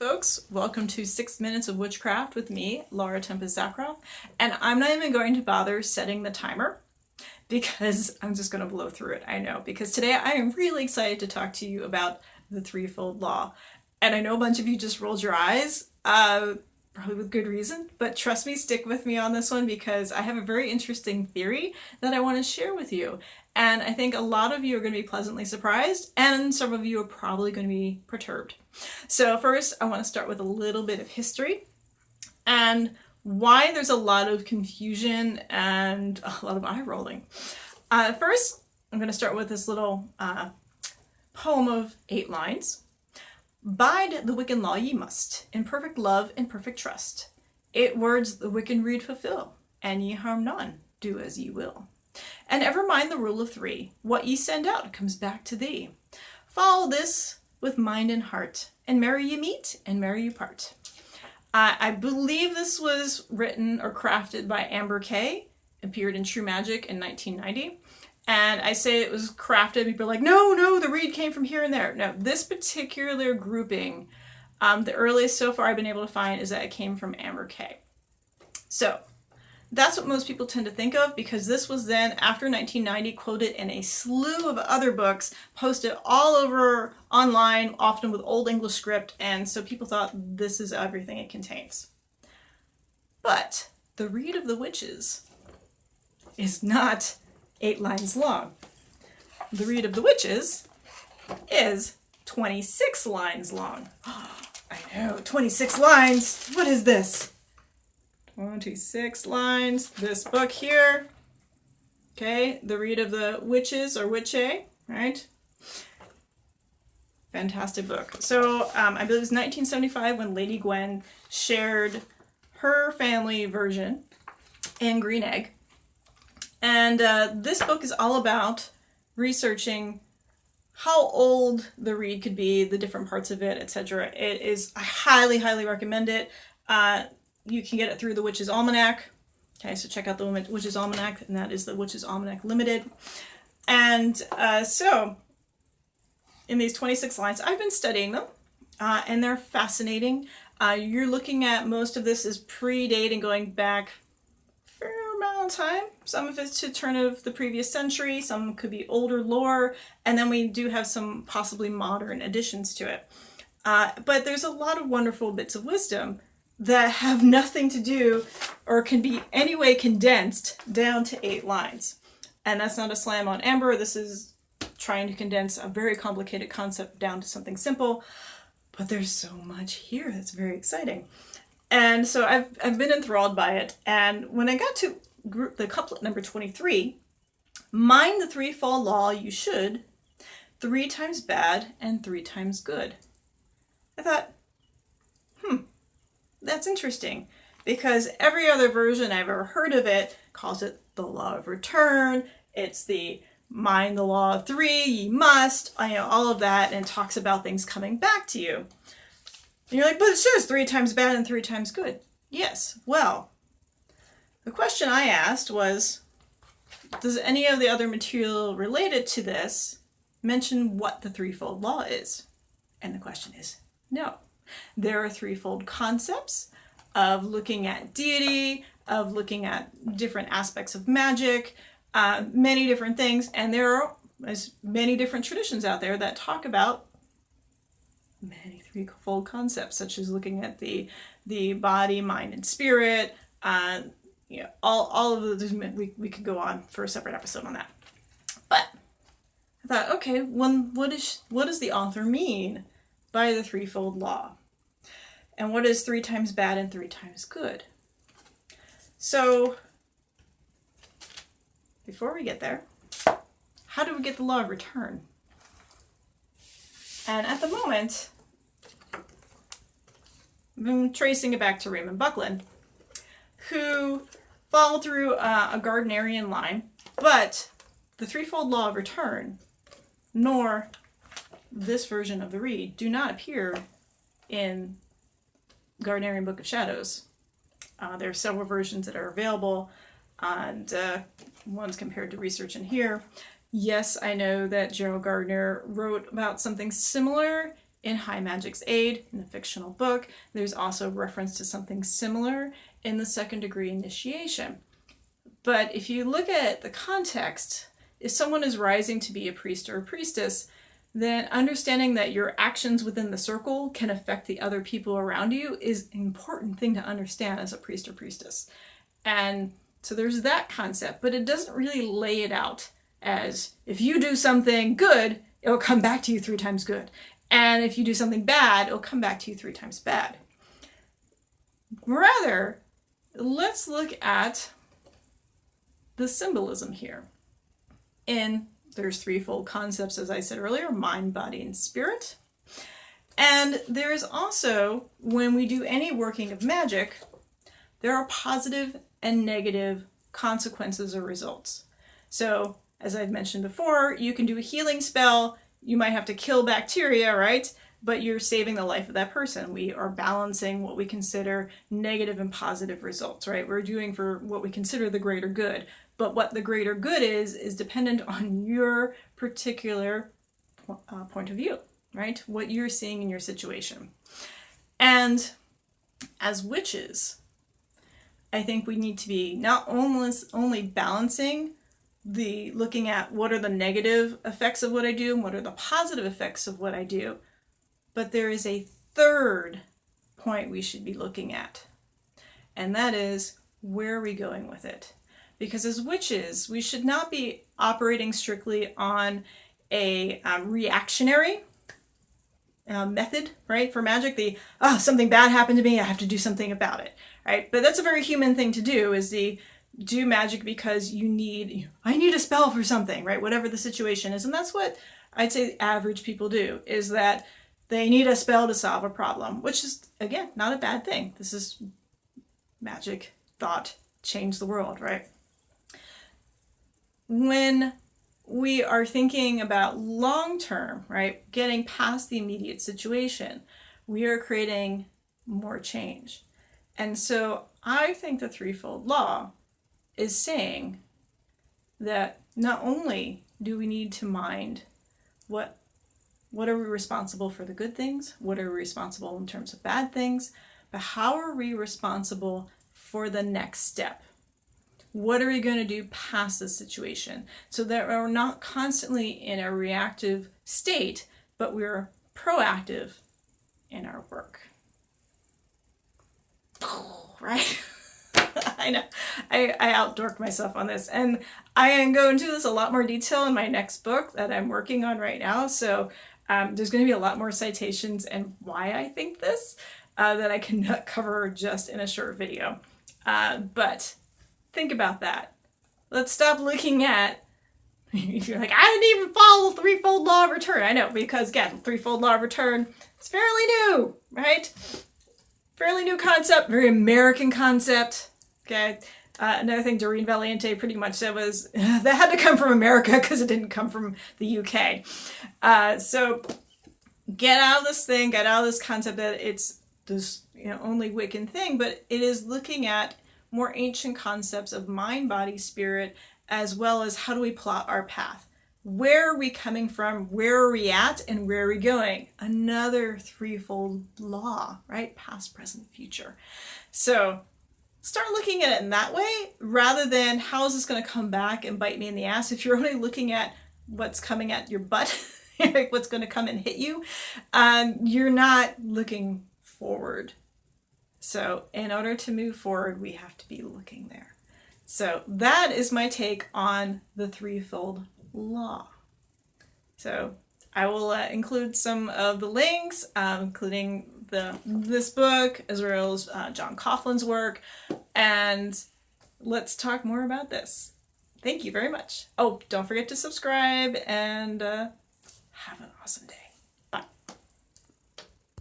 folks. Welcome to 6 Minutes of Witchcraft with me, Laura Tempest Zakroff. And I'm not even going to bother setting the timer because I'm just going to blow through it. I know, because today I am really excited to talk to you about the threefold law. And I know a bunch of you just rolled your eyes, probably with good reason, but trust me, stick with me on this one because I have a very interesting theory that I want to share with you. And I think a lot of you are going to be pleasantly surprised, and some of you are probably going to be perturbed. So first, I want to start with a little bit of history and why there's a lot of confusion and a lot of eye rolling. First, I'm going to start with this little poem of 8 lines. Bide the Wiccan law ye must, in perfect love and perfect trust. 8 words the Wiccan rede fulfill, and ye harm none, do as ye will. And ever mind the rule of 3, what ye send out comes back to thee. Follow this with mind and heart, and merry ye meet, and merry you part. I believe this was written or crafted by Amber Kay, appeared in True Magic in 1990. And I say it was crafted, people are like, no, the reed came from here and there. No, this particular grouping, the earliest so far I've been able to find is that it came from Amber Kay. So that's what most people tend to think of, because this was then, after 1990, quoted in a slew of other books, posted all over online, often with Old English script, and so people thought this is everything it contains. But the Rede of the Witches is not 8 lines long. The Rede of the Witches is 26 lines long. I know, 26 lines. What is this? 26 lines. This book here. Okay, the Rede of the Witches, or Witche, right? Fantastic book. So I believe it was 1975 when Lady Gwen shared her family version in Green Egg. And this book is all about researching how old the reed could be, the different parts of it, etc. It is, I highly, highly recommend it. You can get it through the Witch's Almanac. Okay, so check out the Witch's Almanac, and that is the Witch's Almanac Limited. And so, in these 26 lines, I've been studying them, and they're fascinating. You're looking at, most of this is predating, going back fair amount of time. Some of it's to turn of the previous century, some could be older lore, and then we do have some possibly modern additions to it. But there's a lot of wonderful bits of wisdom that have nothing to do, or can be anyway condensed down to 8 lines. And that's not a slam on Amber. This is trying to condense a very complicated concept down to something simple, but there's so much here that's very exciting. And so I've been enthralled by it. And when I got to the couplet number 23, mind the threefold law you should, 3 times bad and 3 times good. I thought, that's interesting, because every other version I've ever heard of it calls it the law of return. It's the mind the law of 3, ye must, all of that, and talks about things coming back to you. And you're like, but it says 3 times bad and 3 times good. Yes, well, the question I asked was, does any of the other material related to this mention what the threefold law is? And the question is no. There are threefold concepts of looking at deity, of looking at different aspects of magic, many different things, and there are many different traditions out there that talk about many threefold concepts, such as looking at the body, mind, and spirit. All of those, we could go on for a separate episode on that. But I thought, okay, what does the author mean by the threefold law? And what is 3 times bad and 3 times good? So, before we get there, how do we get the law of return? And at the moment, I've been tracing it back to Raymond Buckland, who followed through a Gardnerian line, but the threefold law of return, nor this version of the Rede, do not appear in Gardnerian Book of Shadows. There are several versions that are available, and one's compared to research in here. Yes, I know that Gerald Gardner wrote about something similar in High Magic's Aid, in the fictional book. There's also reference to something similar in the Second Degree Initiation. But if you look at the context, if someone is rising to be a priest or a priestess, then understanding that your actions within the circle can affect the other people around you is an important thing to understand as a priest or priestess. And so there's that concept, but it doesn't really lay it out as if you do something good, it'll come back to you 3 times good. And if you do something bad, it'll come back to you 3 times bad. Rather, let's look at the symbolism here. There's threefold concepts, as I said earlier: mind, body, and spirit. And there's also, when we do any working of magic, there are positive and negative consequences or results. So, as I've mentioned before, you can do a healing spell, you might have to kill bacteria, right? But you're saving the life of that person. We are balancing what we consider negative and positive results, right? We're doing for what we consider the greater good. But what the greater good is dependent on your particular point of view, right? What you're seeing in your situation. And as witches, I think we need to be not only balancing looking at what are the negative effects of what I do and what are the positive effects of what I do, but there is a third point we should be looking at. And that is, where are we going with it? Because as witches, we should not be operating strictly on a reactionary method, right? For magic, something bad happened to me, I have to do something about it, right? But that's a very human thing to do, is do magic because I need a spell for something, right? Whatever the situation is. And that's what I'd say average people do, is that they need a spell to solve a problem, which is, again, not a bad thing. This is magic, thought, change the world, right? When we are thinking about long-term, right, getting past the immediate situation, we are creating more change. And so I think the threefold law is saying that not only do we need to mind what are we responsible for the good things, what are we responsible in terms of bad things, but how are we responsible for the next step? What are we going to do past this situation? So that we're not constantly in a reactive state, but we're proactive in our work. Right? I know. I outdork myself on this. And I am going to do this a lot more detail in my next book that I'm working on right now. So there's going to be a lot more citations and why I think this that I cannot cover just in a short video. But think about that. Let's stop looking at, if you're like, I didn't even follow the threefold law of return. I know, because again, threefold law of return, it's fairly new, right? Fairly new concept, very American concept, okay? Another thing Doreen Valiente pretty much said was, that had to come from America because it didn't come from the UK. So get out of this thing, get out of this concept that it's this only Wiccan thing, but it is looking at more ancient concepts of mind, body, spirit, as well as how do we plot our path? Where are we coming from? Where are we at? And where are we going? Another threefold law, right? Past, present, future. So start looking at it in that way, rather than how is this going to come back and bite me in the ass? If you're only looking at what's coming at your butt, like what's going to come and hit you, you're not looking forward. So in order to move forward, we have to be looking there. So that is my take on the threefold law. So I will include some of the links, including this book, as well as John Coughlin's work, and let's talk more about this. Thank you very much. Oh, don't forget to subscribe, and have an awesome day.